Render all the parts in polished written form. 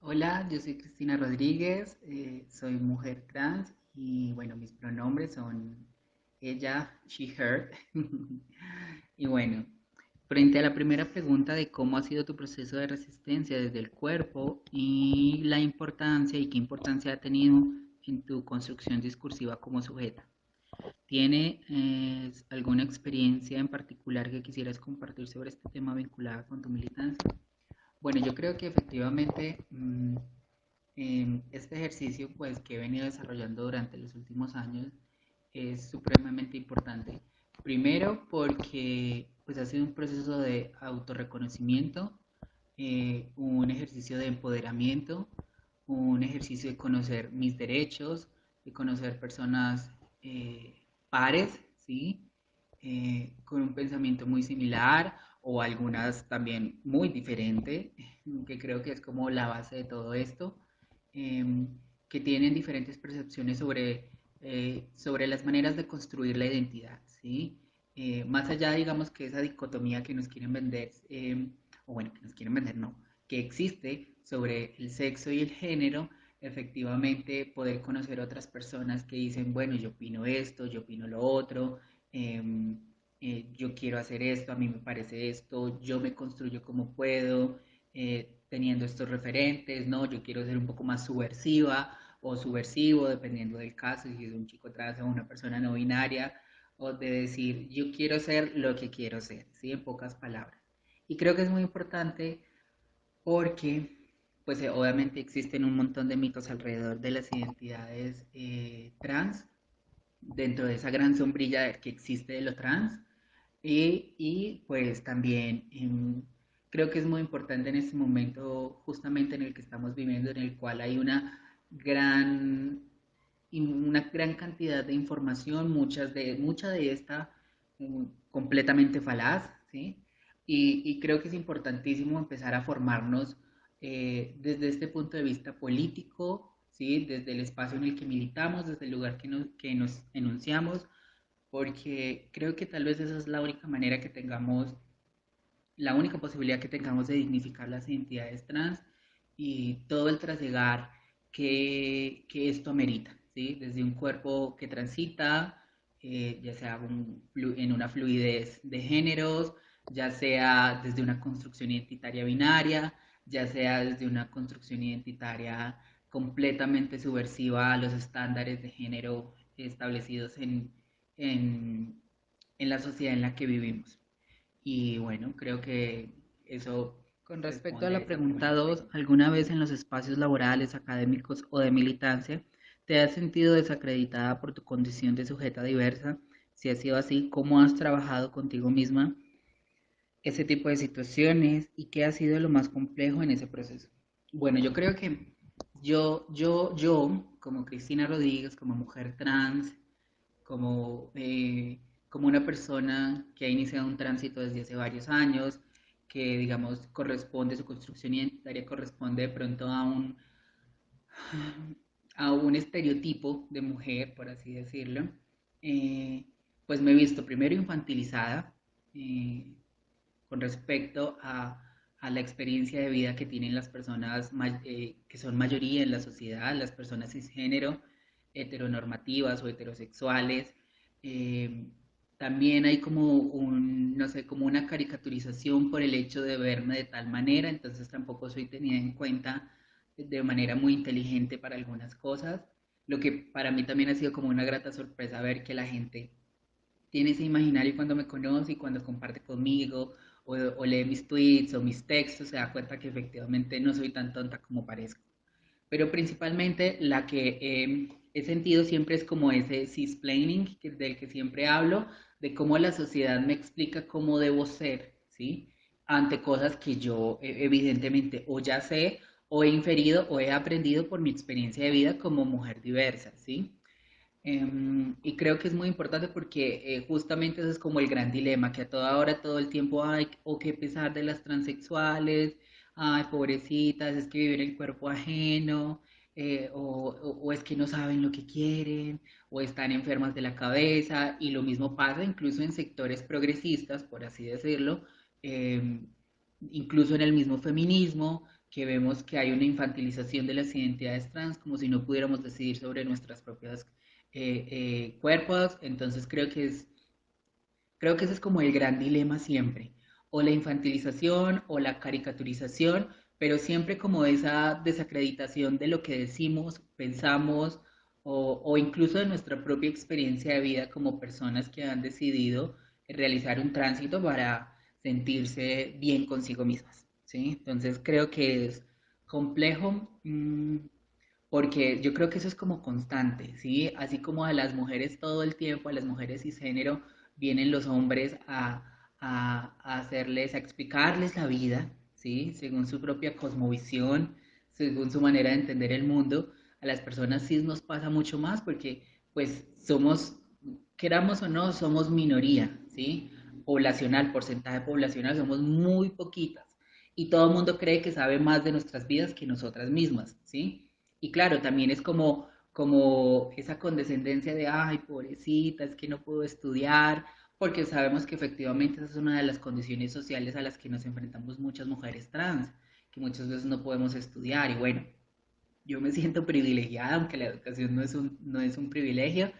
Hola, yo soy Cristina Rodríguez, soy mujer trans y bueno, mis pronombres son ella, she, her. Y bueno, frente a la primera pregunta de cómo ha sido tu proceso de resistencia desde el cuerpo y la importancia y qué importancia ha tenido en tu construcción discursiva como sujeta, ¿tiene alguna experiencia en particular que quisieras compartir sobre este tema vinculada con tu militancia? Bueno, yo creo que efectivamente este ejercicio pues, que he venido desarrollando durante los últimos años es supremamente importante. Primero porque pues, ha sido un proceso de autorreconocimiento, un ejercicio de empoderamiento, un ejercicio de conocer mis derechos, de conocer personas pares, ¿sí? Con un pensamiento muy similar o algunas también muy diferente, que creo que es como la base de todo esto, eh, que tienen diferentes percepciones sobre las maneras de construir la identidad, ¿sí? Más allá, digamos, que esa dicotomía que nos quieren vender, o bueno, que nos quieren vender, no, que existe sobre el sexo y el género, efectivamente poder conocer otras personas que dicen, bueno, yo opino esto, yo opino lo otro, eh, yo quiero hacer esto, a mí me parece esto, yo me construyo como puedo, teniendo estos referentes, ¿no? Yo quiero ser un poco más subversiva o subversivo, dependiendo del caso, si es un chico trans o una persona no binaria, o de decir, yo quiero ser lo que quiero ser, ¿sí? En pocas palabras. Y creo que es muy importante porque, pues obviamente existen un montón de mitos alrededor de las identidades trans, dentro de esa gran sombrilla que existe de lo trans, pues también creo que es muy importante en este momento justamente en el que estamos viviendo, en el cual hay gran, una gran cantidad de información, mucha de esta completamente falaz, ¿sí? Y creo que es importantísimo empezar a formarnos desde este punto de vista político, ¿sí? Desde el espacio en el que militamos, desde el lugar que nos enunciamos, porque creo que tal vez esa es la única manera que tengamos, la única posibilidad que tengamos de dignificar las identidades trans y todo el trasegar que esto amerita, ¿sí? Desde un cuerpo que transita, ya sea en una fluidez de géneros, ya sea desde una construcción identitaria binaria, ya sea desde una construcción identitaria completamente subversiva a los estándares de género establecidos en, en la sociedad en la que vivimos. Y bueno, creo que eso con respecto a Responde a la esa pregunta primera 2, pregunta. ¿alguna vez en los espacios laborales, académicos o de militancia te has sentido desacreditada por tu condición de sujeta diversa? Si ha sido así, ¿cómo has trabajado contigo misma ese tipo de situaciones y qué ha sido lo más complejo en ese proceso? Bueno, yo creo que como Cristina Rodríguez, como mujer trans, como una persona que ha iniciado un tránsito desde hace varios años, que digamos corresponde, su construcción identitaria corresponde de pronto a un estereotipo de mujer, por así decirlo, eh, pues me he visto primero infantilizada eh, con respecto a la experiencia de vida que tienen las personas que son mayoría en la sociedad, las personas cisgénero, heteronormativas o heterosexuales. Eh, También hay como no sé, como una caricaturización por el hecho de verme de tal manera, entonces tampoco soy tenida en cuenta de manera muy inteligente para algunas cosas, lo que para mí también ha sido como una grata sorpresa ver que la gente tiene ese imaginario cuando me conoce y cuando comparte conmigo o lee mis tweets o mis textos, se da cuenta que efectivamente no soy tan tonta como parezco. Pero principalmente la que he sentido siempre es como ese cisplaining del que siempre hablo, de cómo la sociedad me explica cómo debo ser, ¿sí? Ante cosas que yo evidentemente o ya sé o he inferido o he aprendido por mi experiencia de vida como mujer diversa, ¿sí? Y creo que es muy importante porque justamente eso es como el gran dilema, que a toda hora, todo el tiempo, hay o qué pesar de las transexuales, ay, pobrecitas, es que viven el cuerpo ajeno, o es que no saben lo que quieren, o están enfermas de la cabeza, y lo mismo pasa incluso en sectores progresistas, por así decirlo, em, incluso en el mismo feminismo, que vemos que hay una infantilización de las identidades trans, como si no pudiéramos decidir sobre nuestras propias cuerpos. Entonces creo que ese es como el gran dilema siempre, o la infantilización o la caricaturización, pero siempre como esa desacreditación de lo que decimos, pensamos o incluso de nuestra propia experiencia de vida como personas que han decidido realizar un tránsito para sentirse bien consigo mismas, ¿sí? Entonces creo que es complejo, porque yo creo que eso es como constante, ¿sí? Así como a las mujeres todo el tiempo, a las mujeres cisgénero, vienen los hombres a hacerles, a explicarles la vida, ¿sí? Según su propia cosmovisión, según su manera de entender el mundo. A las personas cis nos pasa mucho más porque, pues, somos, queramos o no, somos minoría, ¿sí? Poblacional, porcentaje poblacional, somos muy poquitas. Y todo el mundo cree que sabe más de nuestras vidas que nosotras mismas, ¿sí? Y claro, también es como esa condescendencia de, ay, pobrecita, es que no puedo estudiar, porque sabemos que efectivamente esa es una de las condiciones sociales a las que nos enfrentamos muchas mujeres trans, que muchas veces no podemos estudiar. Y bueno, yo me siento privilegiada, aunque la educación no es un privilegio,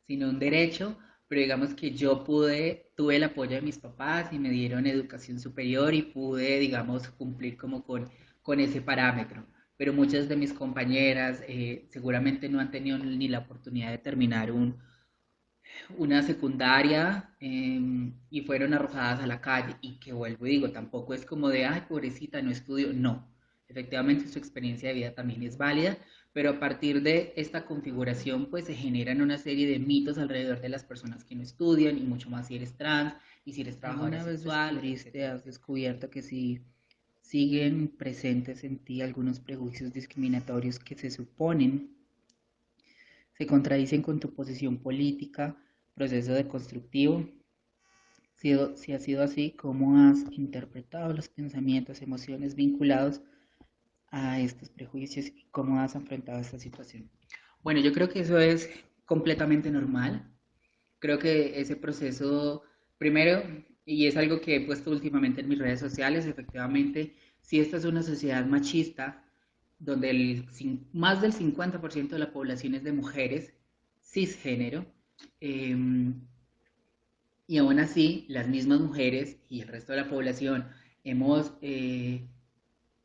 sino un derecho, pero digamos que yo tuve el apoyo de mis papás y me dieron educación superior y pude, digamos, cumplir como con ese parámetro. Pero muchas de mis compañeras seguramente no han tenido ni la oportunidad de terminar una secundaria y fueron arrojadas a la calle. Y que vuelvo y digo, tampoco es como de, ay, pobrecita, no estudio. No, efectivamente su experiencia de vida también es válida, pero a partir de esta configuración, pues se generan una serie de mitos alrededor de las personas que no estudian, y mucho más si eres trans y si eres trabajadora ¿Alguna vez sexual, descubriste, etcétera, has etcétera. descubierto que sí siguen presentes en ti algunos prejuicios discriminatorios que se suponen, se contradicen con tu posición política, proceso de constructivo? Si ha sido así, ¿cómo has interpretado los pensamientos, emociones vinculados a estos prejuicios y cómo has enfrentado esta situación? Bueno, yo creo que eso es completamente normal. Creo que ese proceso, primero, y es algo que he puesto últimamente en mis redes sociales, efectivamente, si esta es una sociedad machista, donde más del 50% de la población es de mujeres cisgénero, eh, y aún así las mismas mujeres y el resto de la población hemos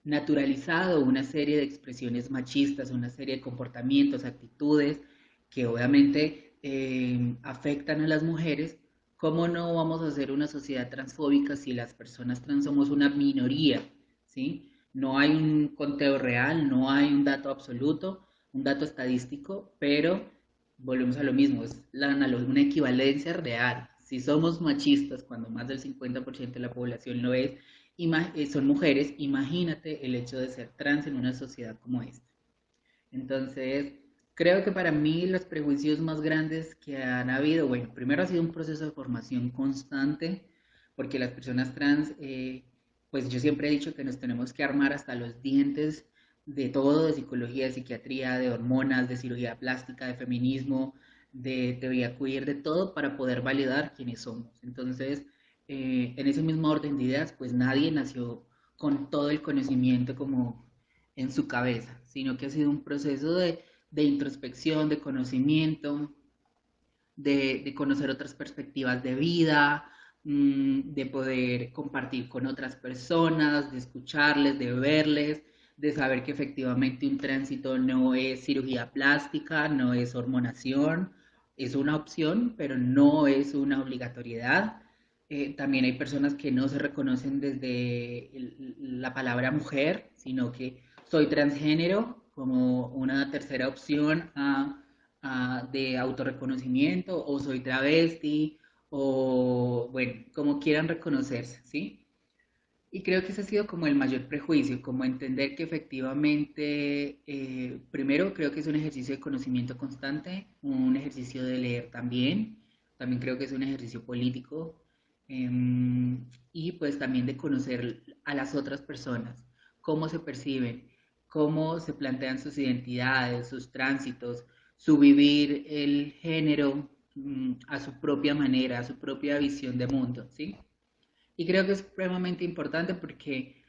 naturalizado una serie de expresiones machistas, una serie de comportamientos, actitudes que obviamente afectan a las mujeres. ¿Cómo no vamos a ser una sociedad transfóbica si las personas trans somos una minoría? ¿Sí? No hay un conteo real, no hay un dato absoluto, un dato estadístico, pero volvemos a lo mismo, es una equivalencia real. Si somos machistas, cuando más del 50% de la población lo es, son mujeres, imagínate el hecho de ser trans en una sociedad como esta. Entonces, creo que para mí los prejuicios más grandes que han habido, bueno, primero ha sido un proceso de formación constante, porque las personas trans, pues yo siempre he dicho que nos tenemos que armar hasta los dientes de todo, de psicología, de psiquiatría, de hormonas, de cirugía plástica, de feminismo, de teoría queer, de todo para poder validar quiénes somos. Entonces, en ese mismo orden de ideas, pues nadie nació con todo el conocimiento como en su cabeza, sino que ha sido un proceso de introspección, de conocimiento, de conocer otras perspectivas de vida, de poder compartir con otras personas, de escucharles, de verles, de saber que efectivamente un tránsito no es cirugía plástica, no es hormonación, es una opción, pero no es una obligatoriedad. También hay personas que no se reconocen desde la palabra mujer, sino que soy transgénero como una tercera opción de autorreconocimiento, o soy travesti, o bueno, como quieran reconocerse, ¿sí? Y creo que ese ha sido como el mayor prejuicio, como entender que efectivamente, primero creo que es un ejercicio de conocimiento constante, un ejercicio de leer también creo que es un ejercicio político, y pues también de conocer a las otras personas, cómo se perciben, cómo se plantean sus identidades, sus tránsitos, su vivir el género a su propia manera, a su propia visión de mundo, ¿sí? Y creo que es supremamente importante porque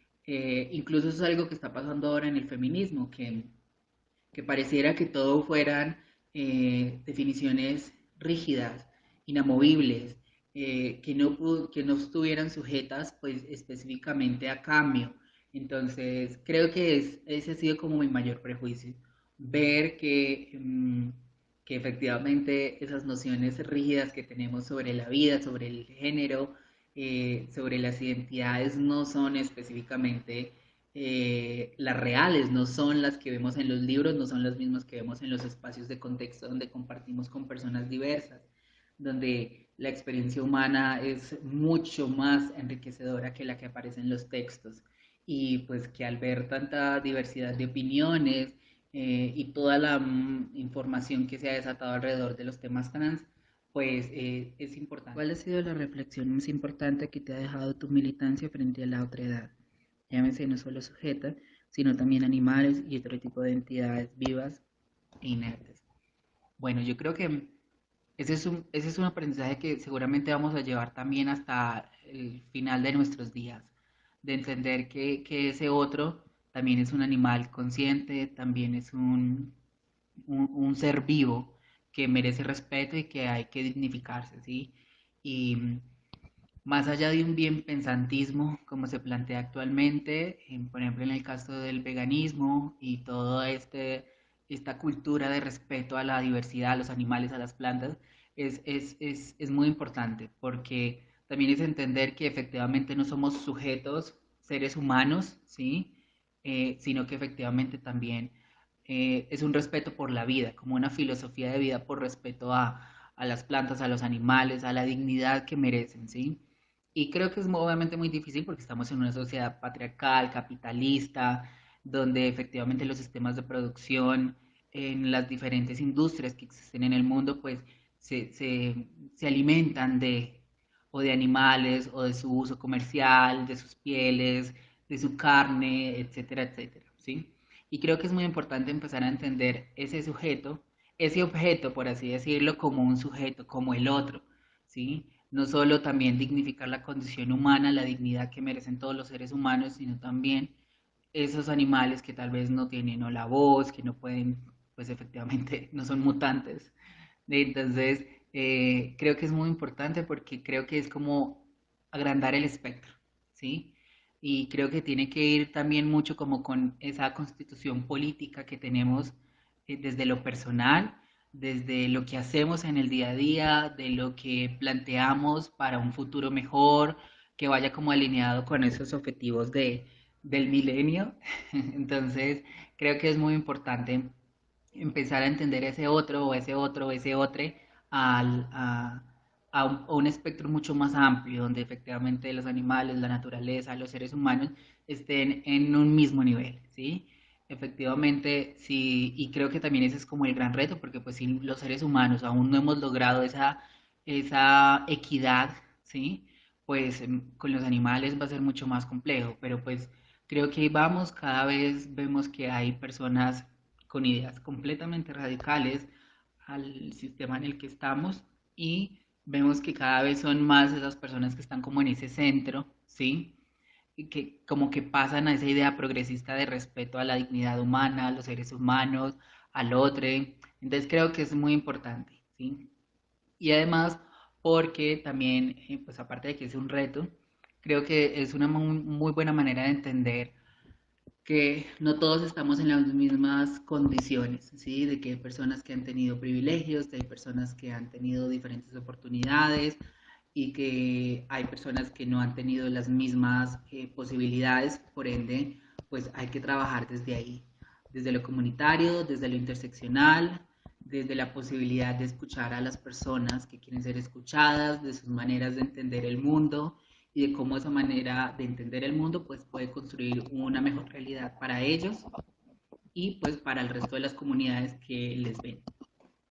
Incluso es algo que está pasando ahora en el feminismo, que pareciera que todo fueran definiciones rígidas, inamovibles, que no estuvieran sujetas pues específicamente a cambio. Entonces, creo que ese ha sido como mi mayor prejuicio, ver que efectivamente esas nociones rígidas que tenemos sobre la vida, sobre el género, sobre las identidades no son específicamente las reales, no son las que vemos en los libros, no son las mismas que vemos en los espacios de contexto donde compartimos con personas diversas, donde la experiencia humana es mucho más enriquecedora que la que aparece en los textos. Y pues que al ver tanta diversidad de opiniones y toda la información que se ha desatado alrededor de los temas trans, pues es importante. ¿Cuál ha sido la reflexión más importante que te ha dejado tu militancia frente a la otra edad? Llámese no solo sujeta, sino también animales y otro tipo de entidades vivas e inertes. Bueno, yo creo que ese es un aprendizaje que seguramente vamos a llevar también hasta el final de nuestros días, de entender que ese otro también es un animal consciente, también es un ser vivo que merece respeto y que hay que dignificarse, ¿sí? Y más allá de un bien pensantismo, como se plantea actualmente, por ejemplo en el caso del veganismo y toda esta cultura de respeto a la diversidad, a los animales, a las plantas, es muy importante porque también es entender que efectivamente no somos sujetos, seres humanos, ¿sí? Sino que efectivamente también es un respeto por la vida, como una filosofía de vida por respeto a las plantas, a los animales, a la dignidad que merecen, ¿sí? Y creo que es obviamente muy difícil porque estamos en una sociedad patriarcal, capitalista, donde efectivamente los sistemas de producción en las diferentes industrias que existen en el mundo, pues se alimentan de o de animales o de su uso comercial, de sus pieles, de su carne, etcétera, etcétera, ¿sí? Y creo que es muy importante empezar a entender ese sujeto, ese objeto, por así decirlo, como un sujeto, como el otro, ¿sí? No solo también dignificar la condición humana, la dignidad que merecen todos los seres humanos, sino también esos animales que tal vez no tienen o la voz, que no pueden, pues efectivamente no son mutantes. Entonces, creo que es muy importante porque creo que es como agrandar el espectro, ¿sí? Y creo que tiene que ir también mucho como con esa constitución política que tenemos desde lo personal, desde lo que hacemos en el día a día, de lo que planteamos para un futuro mejor, que vaya como alineado con esos objetivos del milenio. Entonces, creo que es muy importante empezar a entender ese otro o ese otro o ese otro a un espectro mucho más amplio, donde efectivamente los animales, la naturaleza, los seres humanos estén en un mismo nivel, ¿sí? Efectivamente, sí, y creo que también ese es como el gran reto, porque pues si los seres humanos aún no hemos logrado esa equidad, ¿sí? Pues con los animales va a ser mucho más complejo, pero pues creo que ahí vamos, cada vez vemos que hay personas con ideas completamente radicales al sistema en el que estamos y vemos que cada vez son más esas personas que están como en ese centro, ¿sí? Y que como que pasan a esa idea progresista de respeto a la dignidad humana, a los seres humanos, al otro. Entonces creo que es muy importante, ¿sí? Y además porque también, pues aparte de que es un reto, creo que es una muy buena manera de entender que no todos estamos en las mismas condiciones, ¿sí? De que hay personas que han tenido privilegios, de hay personas que han tenido diferentes oportunidades y que hay personas que no han tenido las mismas posibilidades, por ende, pues hay que trabajar desde ahí, desde lo comunitario, desde lo interseccional, desde la posibilidad de escuchar a las personas que quieren ser escuchadas, de sus maneras de entender el mundo y de cómo esa manera de entender el mundo pues puede construir una mejor realidad para ellos y pues para el resto de las comunidades que les ven.